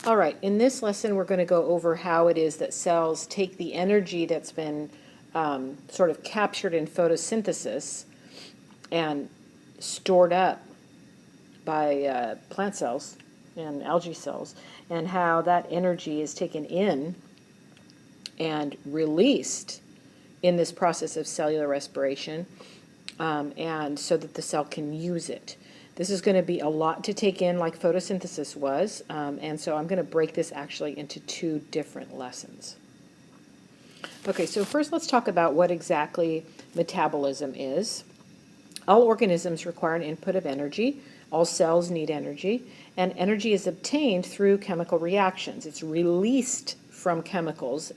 All right, in this lesson we're going to go over how it is that cells take the energy that's been sort of captured in photosynthesis and stored up by plant cells and algae cells, and how that energy is taken in and released in this process of cellular respiration, and so that the cell can use it. This is going to be a lot to take in, like photosynthesis was, and so I'm going to break this actually into two different lessons. Okay, so first let's talk about what exactly metabolism is. All organisms require an input of energy. All cells need energy, and energy is obtained through chemical reactions. It's released from chemicals.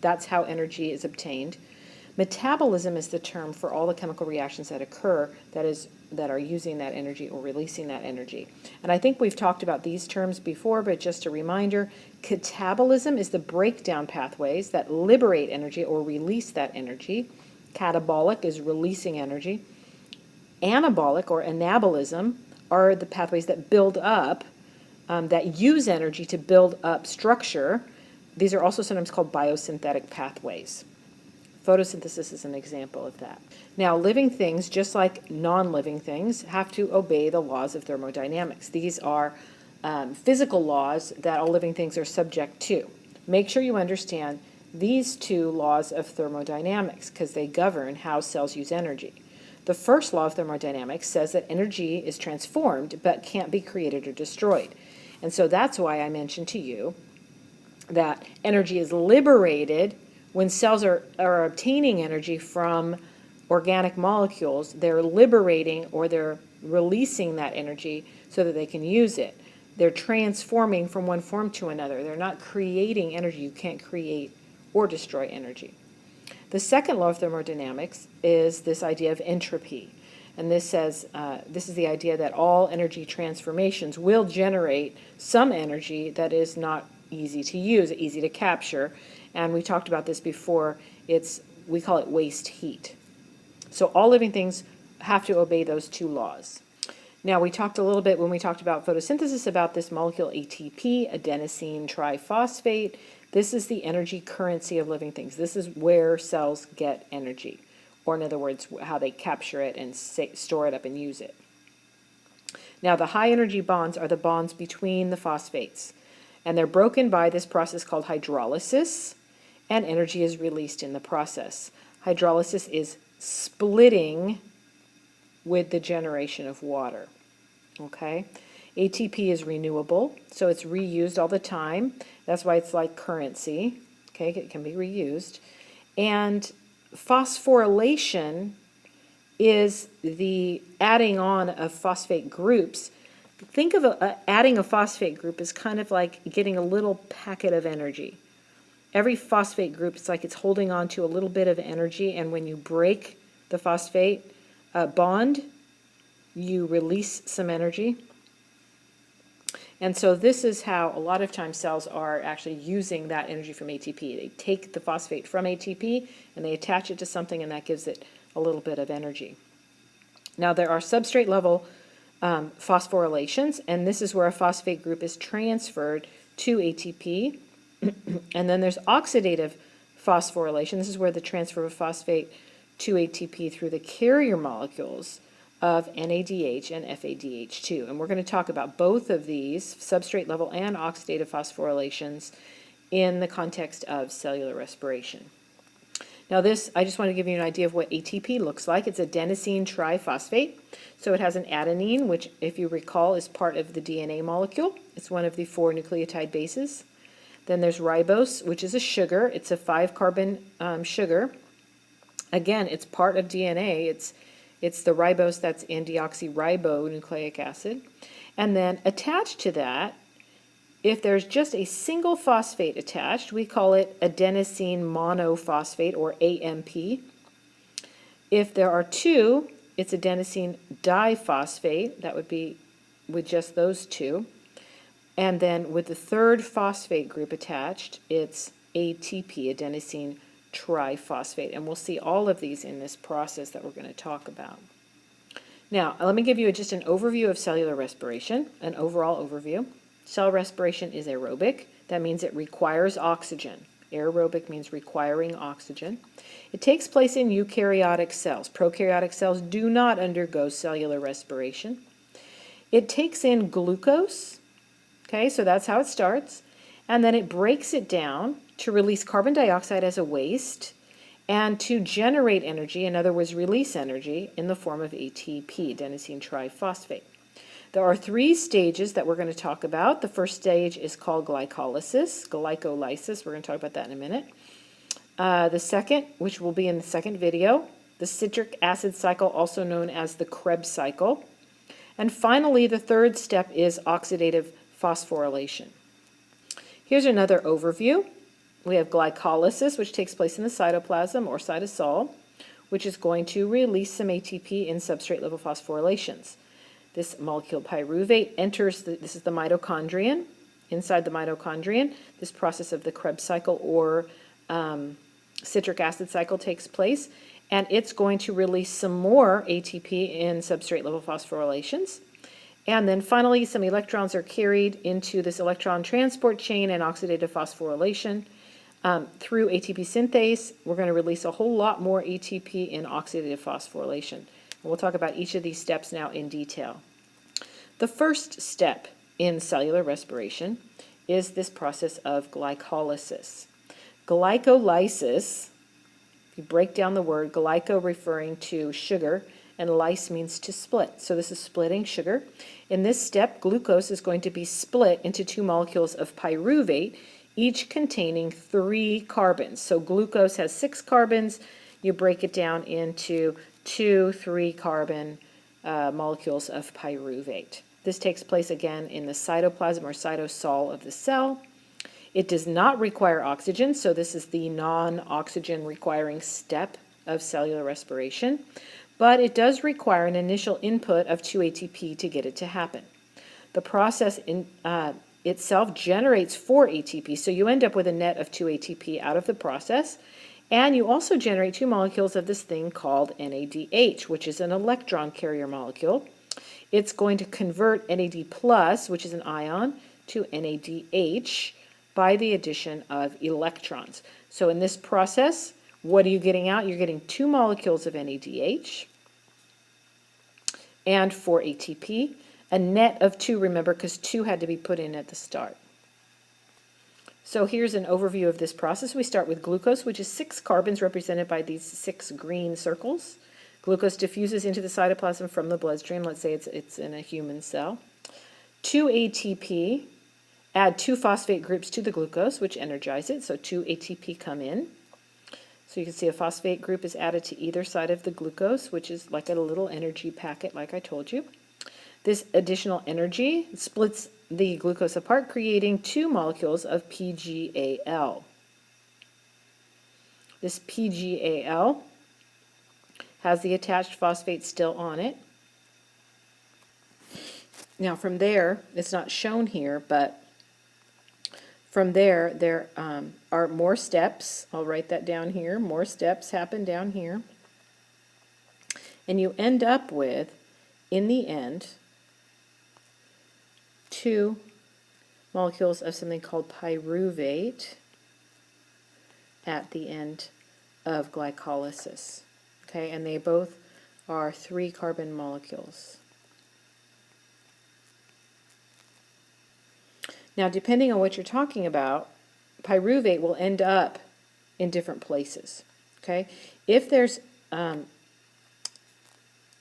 That's how energy is obtained. Metabolism is the term for all the chemical reactions that occur that are using that energy or releasing that energy. And I think we've talked about these terms before, but just a reminder, catabolism is the breakdown pathways that liberate energy or release that energy. Catabolic is releasing energy. Anabolic or anabolism are the pathways that build up, that use energy to build up structure. These are also sometimes called biosynthetic pathways. Photosynthesis is an example of that. Now, living things, just like non-living things, have to obey the laws of thermodynamics. These are physical laws that all living things are subject to. Make sure you understand these two laws of thermodynamics because they govern how cells use energy. The first law of thermodynamics says that energy is transformed but can't be created or destroyed. And so that's why I mentioned to you that energy is liberated when cells are obtaining energy from organic molecules. They're liberating or they're releasing that energy so that they can use it. They're transforming from one form to another. They're not creating energy. You can't create or destroy energy. The second law of thermodynamics is this idea of entropy. And this says, this is the idea that all energy transformations will generate some energy that is not easy to use, easy to capture. And we talked about this before. We call it waste heat. So all living things have to obey those two laws. Now, we talked a little bit when we talked about photosynthesis about this molecule ATP, adenosine triphosphate. This is the energy currency of living things. This is where cells get energy, or in other words, how they capture it and store it up and use it. Now, the high energy bonds are the bonds between the phosphates, and they're broken by this process called hydrolysis, and energy is released in the process. Hydrolysis is splitting with the generation of water. Okay? ATP is renewable, so it's reused all the time. That's why it's like currency. Okay, it can be reused. And phosphorylation is the adding on of phosphate groups. Think of adding a phosphate group as kind of like getting a little packet of energy. Every phosphate group, it's like it's holding on to a little bit of energy, and when you break the phosphate bond, you release some energy. And so this is how a lot of times cells are actually using that energy from ATP. They take the phosphate from ATP and they attach it to something, and that gives it a little bit of energy. Now, there are substrate level phosphorylations, and this is where a phosphate group is transferred to ATP. And then there's oxidative phosphorylation. This is where the transfer of phosphate to ATP through the carrier molecules of NADH and FADH2. And we're going to talk about both of these, substrate level and oxidative phosphorylations, in the context of cellular respiration. Now this, I just want to give you an idea of what ATP looks like. It's adenosine triphosphate. So it has an adenine, which, if you recall, is part of the DNA molecule. It's one of the 4 nucleotide bases. Then there's ribose, which is a sugar. It's a 5-carbon sugar. Again, it's part of DNA. It's the ribose that's in deoxyribonucleic acid. And then attached to that, if there's just a single phosphate attached, we call it adenosine monophosphate, or AMP. If there are 2, it's adenosine diphosphate. That would be with just those 2. And then with the 3rd phosphate group attached, it's ATP, adenosine triphosphate. And we'll see all of these in this process that we're going to talk about. Now, let me give you just an overview of cellular respiration, an overall overview. Cell respiration is aerobic. That means it requires oxygen. Aerobic means requiring oxygen. It takes place in eukaryotic cells. Prokaryotic cells do not undergo cellular respiration. It takes in glucose, okay, so that's how it starts, and then it breaks it down to release carbon dioxide as a waste and to generate energy, in other words, release energy in the form of ATP, adenosine triphosphate. There are 3 stages that we're going to talk about. The first stage is called glycolysis. We're going to talk about that in a minute. The second, which will be in the second video, the citric acid cycle, also known as the Kreb cycle. And finally, the third step is oxidative phosphorylation. Here's another overview. We have glycolysis, which takes place in the cytoplasm or cytosol, which is going to release some ATP in substrate level phosphorylations. This molecule pyruvate enters, this is the mitochondrion. Inside the mitochondrion, this process of the Kreb cycle or citric acid cycle takes place, and it's going to release some more ATP in substrate level phosphorylations. And then finally, some electrons are carried into this electron transport chain and oxidative phosphorylation. Through ATP synthase, we're going to release a whole lot more ATP in oxidative phosphorylation. And we'll talk about each of these steps now in detail. The first step in cellular respiration is this process of glycolysis. Glycolysis, if you break down the word, glyco referring to sugar, and lyse means to split. So this is splitting sugar. In this step, glucose is going to be split into 2 molecules of pyruvate, each containing 3 carbons. So glucose has 6 carbons. You break it down into 2 3-carbon molecules of pyruvate. This takes place again in the cytoplasm or cytosol of the cell. It does not require oxygen, so this is the non-oxygen requiring step of cellular respiration. But it does require an initial input of 2 ATP to get it to happen. The process itself generates 4 ATP, so you end up with a net of 2 ATP out of the process, and you also generate 2 molecules of this thing called NADH, which is an electron carrier molecule. It's going to convert NAD+, which is an ion, to NADH by the addition of electrons. So in this process, what are you getting out? You're getting 2 molecules of NADH and 4 ATP, a net of 2, remember, because 2 had to be put in at the start. So here's an overview of this process. We start with glucose, which is 6 carbons represented by these 6 green circles. Glucose diffuses into the cytoplasm from the bloodstream. Let's say it's in a human cell. 2 ATP, add 2 phosphate groups to the glucose, which energize it, so 2 ATP come in. So you can see a phosphate group is added to either side of the glucose, which is like a little energy packet, like I told you. This additional energy splits the glucose apart, creating 2 molecules of PGAL. This PGAL has the attached phosphate still on it. Now from there, it's not shown here, but from there are more steps. I'll write that down here. More steps happen down here. And you end up with, in the end, 2 molecules of something called pyruvate at the end of glycolysis. Okay, and they both are 3-carbon molecules. Now, depending on what you're talking about, pyruvate will end up in different places. Okay, if there's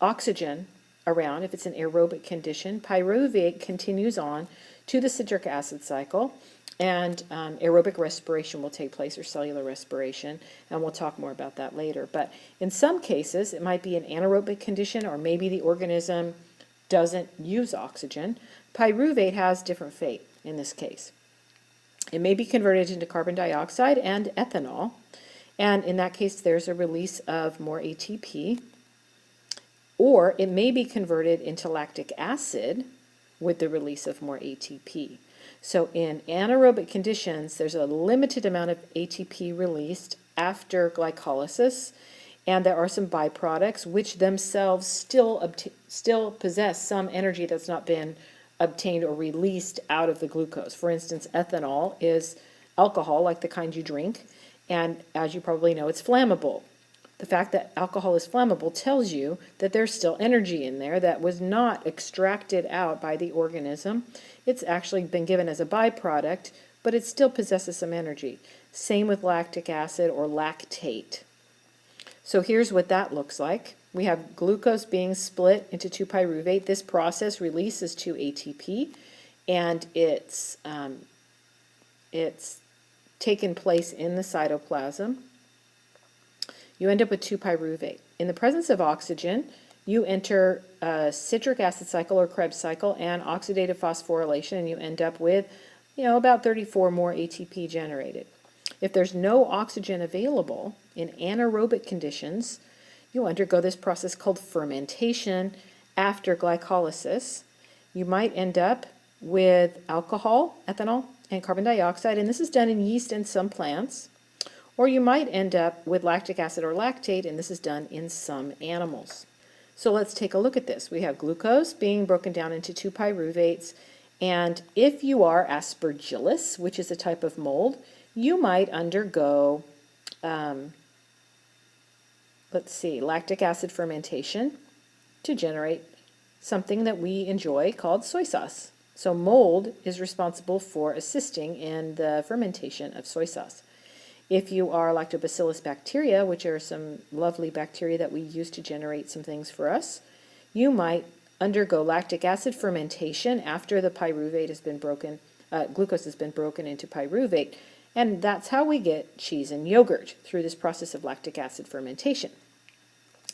oxygen around, if it's an aerobic condition, pyruvate continues on to the citric acid cycle, and aerobic respiration will take place, or cellular respiration, and we'll talk more about that later. But in some cases, it might be an anaerobic condition, or maybe the organism doesn't use oxygen. Pyruvate has different fate in this case. It may be converted into carbon dioxide and ethanol, and in that case, there's a release of more ATP, or it may be converted into lactic acid with the release of more ATP. So in anaerobic conditions, there's a limited amount of ATP released after glycolysis, and there are some byproducts which themselves still possess some energy that's not been obtained or released out of the glucose. For instance, ethanol is alcohol, like the kind you drink, and as you probably know, it's flammable. The fact that alcohol is flammable tells you that there's still energy in there that was not extracted out by the organism. It's actually been given as a byproduct, but it still possesses some energy. Same with lactic acid or lactate. So here's what that looks like. We have glucose being split into 2-pyruvate. This process releases 2 ATP, and it's taken place in the cytoplasm. You end up with 2-pyruvate. In the presence of oxygen, you enter a citric acid cycle or Kreb cycle and oxidative phosphorylation, and you end up with, about 34 more ATP generated. If there's no oxygen available in anaerobic conditions, you undergo this process called fermentation after glycolysis. You might end up with alcohol, ethanol, and carbon dioxide, and this is done in yeast and some plants. Or you might end up with lactic acid or lactate, and this is done in some animals. So let's take a look at this. We have glucose being broken down into 2-pyruvates, and if you are Aspergillus, which is a type of mold, you might undergo, lactic acid fermentation to generate something that we enjoy called soy sauce. So mold is responsible for assisting in the fermentation of soy sauce. If you are lactobacillus bacteria, which are some lovely bacteria that we use to generate some things for us, you might undergo lactic acid fermentation after the pyruvate has been broken, glucose has been broken into pyruvate, and that's how we get cheese and yogurt, through this process of lactic acid fermentation.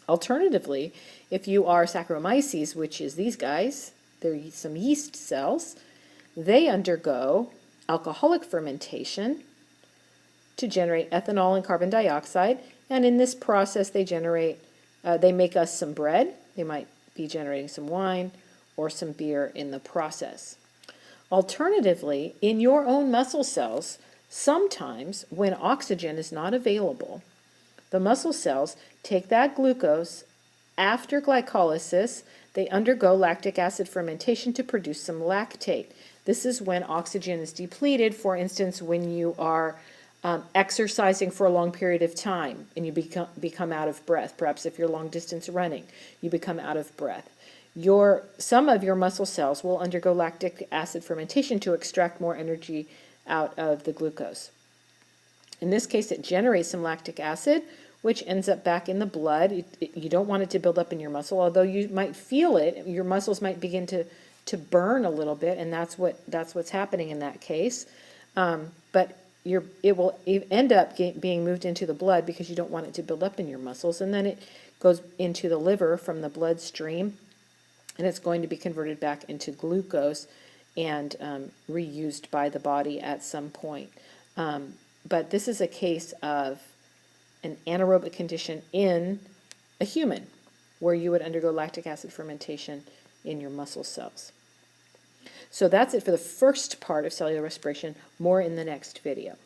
Alternatively, if you are Saccharomyces, which is these guys, they're some yeast cells, they undergo alcoholic fermentation to generate ethanol and carbon dioxide, and in this process they make us some bread. They might be generating some wine or some beer in the process. Alternatively, in your own muscle cells, sometimes when oxygen is not available, the muscle cells take that glucose after glycolysis. They undergo lactic acid fermentation to produce some lactate. This is when oxygen is depleted, for instance, when you are exercising for a long period of time and you become out of breath. Perhaps if you're long distance running, you become out of breath. Some of your muscle cells will undergo lactic acid fermentation to extract more energy out of the glucose. In this case, it generates some lactic acid, which ends up back in the blood. You don't want it to build up in your muscle, although you might feel it. Your muscles might begin to burn a little bit, and that's what's happening in that case. But it will end up being moved into the blood because you don't want it to build up in your muscles, and then it goes into the liver from the bloodstream, and it's going to be converted back into glucose and reused by the body at some point. But this is a case of an anaerobic condition in a human, where you would undergo lactic acid fermentation in your muscle cells. So that's it for the first part of cellular respiration. More in the next video.